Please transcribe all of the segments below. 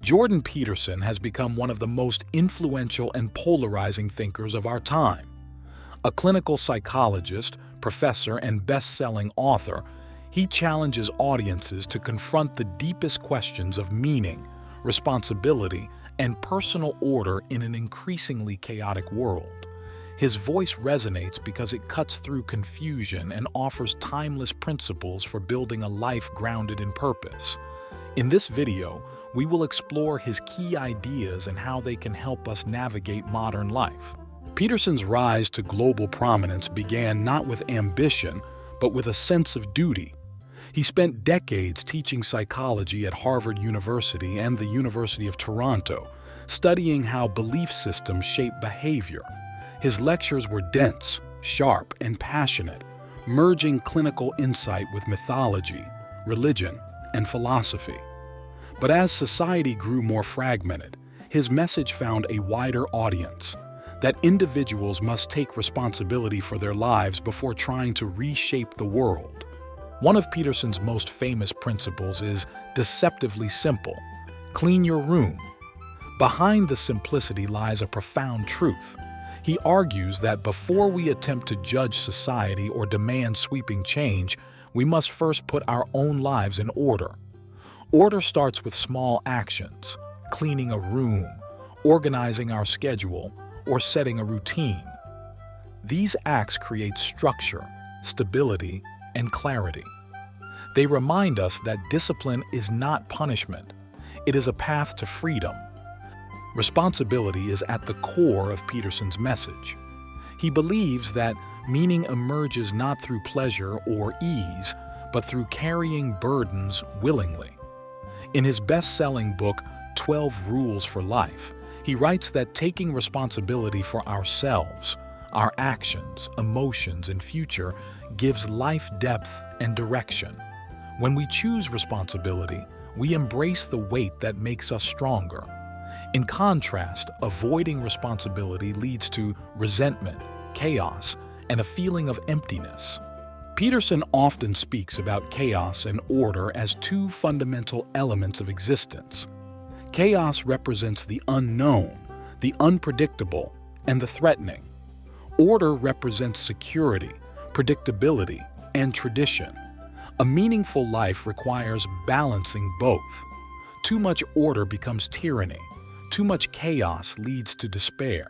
Jordan Peterson has become one of the most influential and polarizing thinkers of our time. A clinical psychologist, professor, and best-selling author, he challenges audiences to confront the deepest questions of meaning, responsibility, and personal order in an increasingly chaotic world. His voice resonates because it cuts through confusion and offers timeless principles for building a life grounded in purpose. In this video, we will explore his key ideas and how they can help us navigate modern life. Peterson's rise to global prominence began not with ambition, but with a sense of duty. He spent decades teaching psychology at Harvard University and the University of Toronto, studying how belief systems shape behavior. His lectures were dense, sharp, and passionate, merging clinical insight with mythology, religion, and philosophy. But as society grew more fragmented, his message found a wider audience, that individuals must take responsibility for their lives before trying to reshape the world. One of Peterson's most famous principles is deceptively simple: clean your room. Behind the simplicity lies a profound truth. He argues that before we attempt to judge society or demand sweeping change, we must first put our own lives in order. Order starts with small actions: cleaning a room, organizing our schedule, or setting a routine. These acts create structure, stability, and clarity. They remind us that discipline is not punishment. It is a path to freedom. Responsibility is at the core of Peterson's message. He believes that meaning emerges not through pleasure or ease, but through carrying burdens willingly. In his best-selling book, 12 Rules for Life, he writes that taking responsibility for ourselves, our actions, emotions, and future gives life depth and direction. When we choose responsibility, we embrace the weight that makes us stronger. In contrast, avoiding responsibility leads to resentment, chaos, and a feeling of emptiness. Peterson often speaks about chaos and order as two fundamental elements of existence. Chaos represents the unknown, the unpredictable, and the threatening. Order represents security, predictability, and tradition. A meaningful life requires balancing both. Too much order becomes tyranny. Too much chaos leads to despair.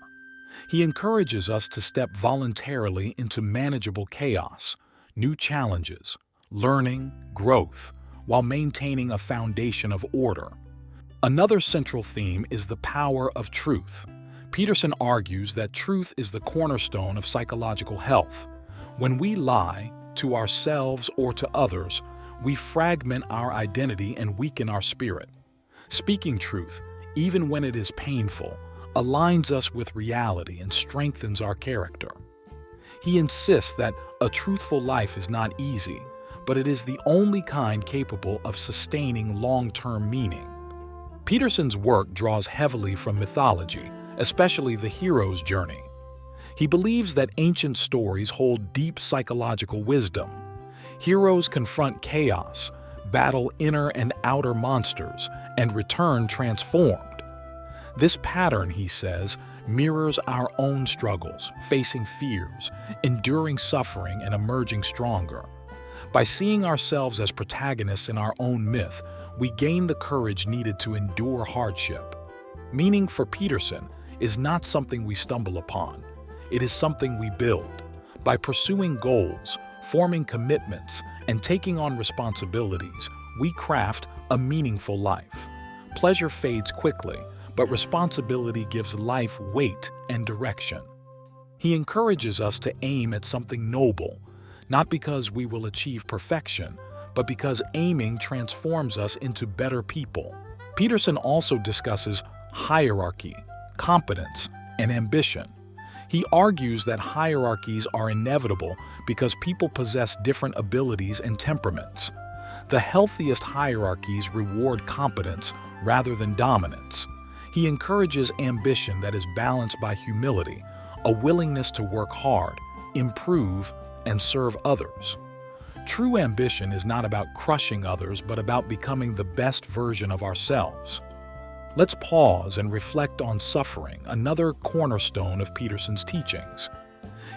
He encourages us to step voluntarily into manageable chaos, new challenges, learning, growth, while maintaining a foundation of order. Another central theme is the power of truth. Peterson argues that truth is the cornerstone of psychological health. When we lie, to ourselves or to others, we fragment our identity and weaken our spirit. Speaking truth, even when it is painful, aligns us with reality and strengthens our character. He insists that a truthful life is not easy, but it is the only kind capable of sustaining long-term meaning. Peterson's work draws heavily from mythology, especially the hero's journey. He believes that ancient stories hold deep psychological wisdom. Heroes confront chaos, battle inner and outer monsters, and return transformed. This pattern, he says, mirrors our own struggles, facing fears, enduring suffering, and emerging stronger. By seeing ourselves as protagonists in our own myth, we gain the courage needed to endure hardship. Meaning for Peterson is not something we stumble upon. It is something we build. By pursuing goals, forming commitments, and taking on responsibilities, we craft a meaningful life. Pleasure fades quickly, but responsibility gives life weight and direction. He encourages us to aim at something noble, not because we will achieve perfection, but because aiming transforms us into better people. Peterson also discusses hierarchy, competence, and ambition. He argues that hierarchies are inevitable because people possess different abilities and temperaments. The healthiest hierarchies reward competence rather than dominance. He encourages ambition that is balanced by humility, a willingness to work hard, improve, and serve others. True ambition is not about crushing others, but about becoming the best version of ourselves. Let's pause and reflect on suffering, another cornerstone of Peterson's teachings.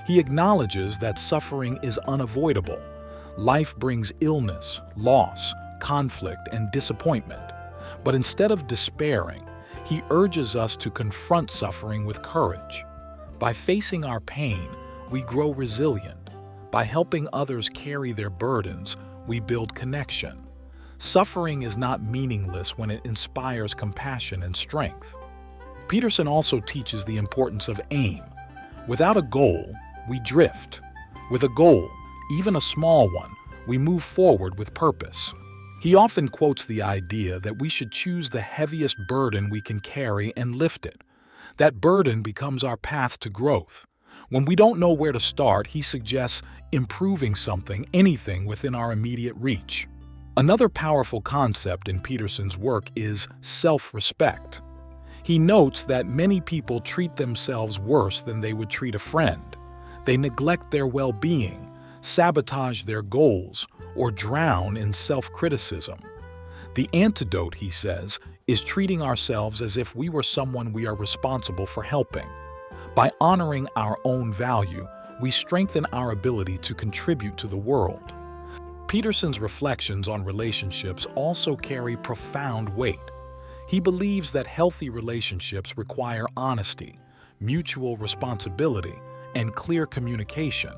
He acknowledges that suffering is unavoidable. Life brings illness, loss, conflict, and disappointment. But instead of despairing, he urges us to confront suffering with courage. By facing our pain, we grow resilient. By helping others carry their burdens, we build connection. Suffering is not meaningless when it inspires compassion and strength. Peterson also teaches the importance of aim. Without a goal, we drift. With a goal, even a small one, we move forward with purpose. He often quotes the idea that we should choose the heaviest burden we can carry and lift it. That burden becomes our path to growth. When we don't know where to start, he suggests improving something, anything within our immediate reach. Another powerful concept in Peterson's work is self-respect. He notes that many people treat themselves worse than they would treat a friend. They neglect their well-being, sabotage their goals, or drown in self-criticism. The antidote, he says, is treating ourselves as if we were someone we are responsible for helping. By honoring our own value, we strengthen our ability to contribute to the world. Peterson's reflections on relationships also carry profound weight. He believes that healthy relationships require honesty, mutual responsibility, and clear communication.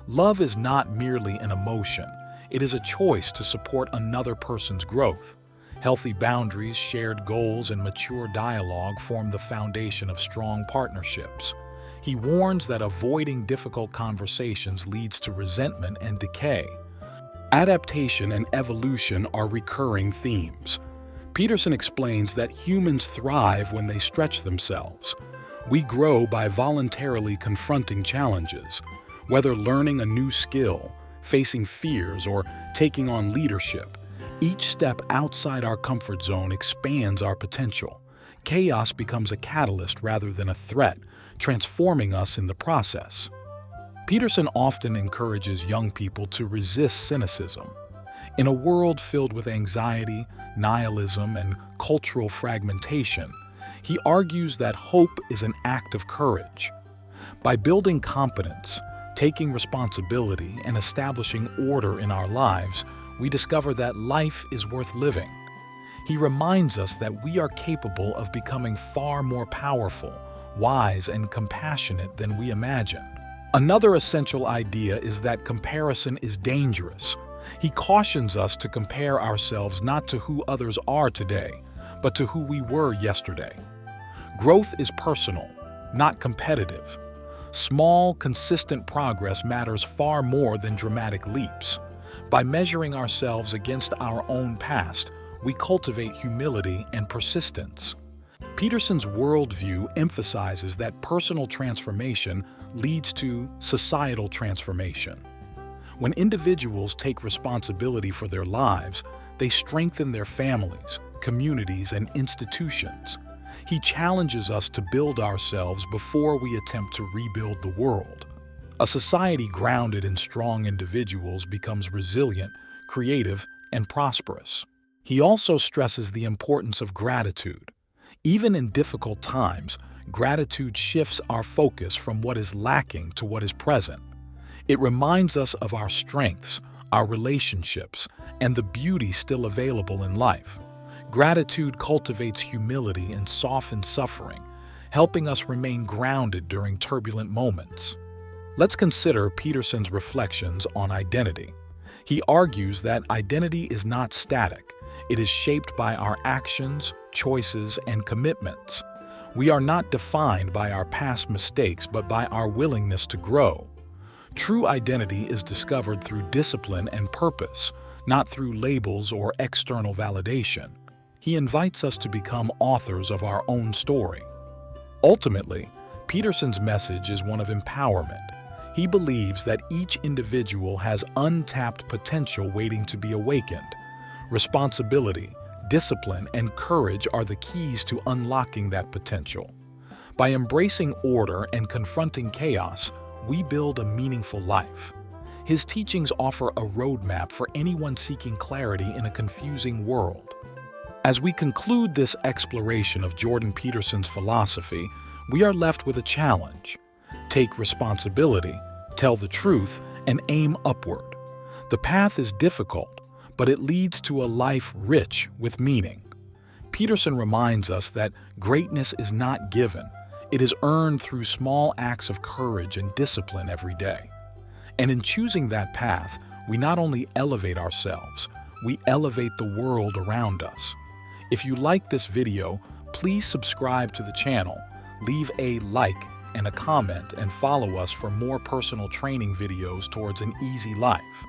Love is not merely an emotion. It is a choice to support another person's growth. Healthy boundaries, shared goals, and mature dialogue form the foundation of strong partnerships. He warns that avoiding difficult conversations leads to resentment and decay. Adaptation and evolution are recurring themes. Peterson explains that humans thrive when they stretch themselves. We grow by voluntarily confronting challenges, whether learning a new skill, facing fears, or taking on leadership. Each step outside our comfort zone expands our potential. Chaos becomes a catalyst rather than a threat, transforming us in the process. Peterson often encourages young people to resist cynicism. In a world filled with anxiety, nihilism, and cultural fragmentation, he argues that hope is an act of courage. By building competence, taking responsibility, and establishing order in our lives, we discover that life is worth living. He reminds us that we are capable of becoming far more powerful, wise, and compassionate than we imagine. Another essential idea is that comparison is dangerous. He cautions us to compare ourselves not to who others are today, but to who we were yesterday. Growth is personal, not competitive. Small, consistent progress matters far more than dramatic leaps. By measuring ourselves against our own past, we cultivate humility and persistence. Peterson's worldview emphasizes that personal transformation leads to societal transformation. When individuals take responsibility for their lives, they strengthen their families, communities, and institutions. He challenges us to build ourselves before we attempt to rebuild the world. A society grounded in strong individuals becomes resilient, creative, and prosperous. He also stresses the importance of gratitude. Even in difficult times, gratitude shifts our focus from what is lacking to what is present. It reminds us of our strengths, our relationships, and the beauty still available in life. Gratitude cultivates humility and softens suffering, helping us remain grounded during turbulent moments. Let's consider Peterson's reflections on identity. He argues that identity is not static. It is shaped by our actions, choices, and commitments. We are not defined by our past mistakes, but by our willingness to grow. True identity is discovered through discipline and purpose, not through labels or external validation. He invites us to become authors of our own story. Ultimately, Peterson's message is one of empowerment. He believes that each individual has untapped potential waiting to be awakened. Responsibility, discipline, and courage are the keys to unlocking that potential. By embracing order and confronting chaos, we build a meaningful life. His teachings offer a roadmap for anyone seeking clarity in a confusing world. As we conclude this exploration of Jordan Peterson's philosophy, we are left with a challenge. Take responsibility, tell the truth, and aim upward. The path is difficult, but it leads to a life rich with meaning. Peterson reminds us that greatness is not given. It is earned through small acts of courage and discipline every day. And in choosing that path, we not only elevate ourselves, we elevate the world around us. If you like this video, please subscribe to the channel, leave a like and a comment, and follow us for more personal training videos towards an easy life.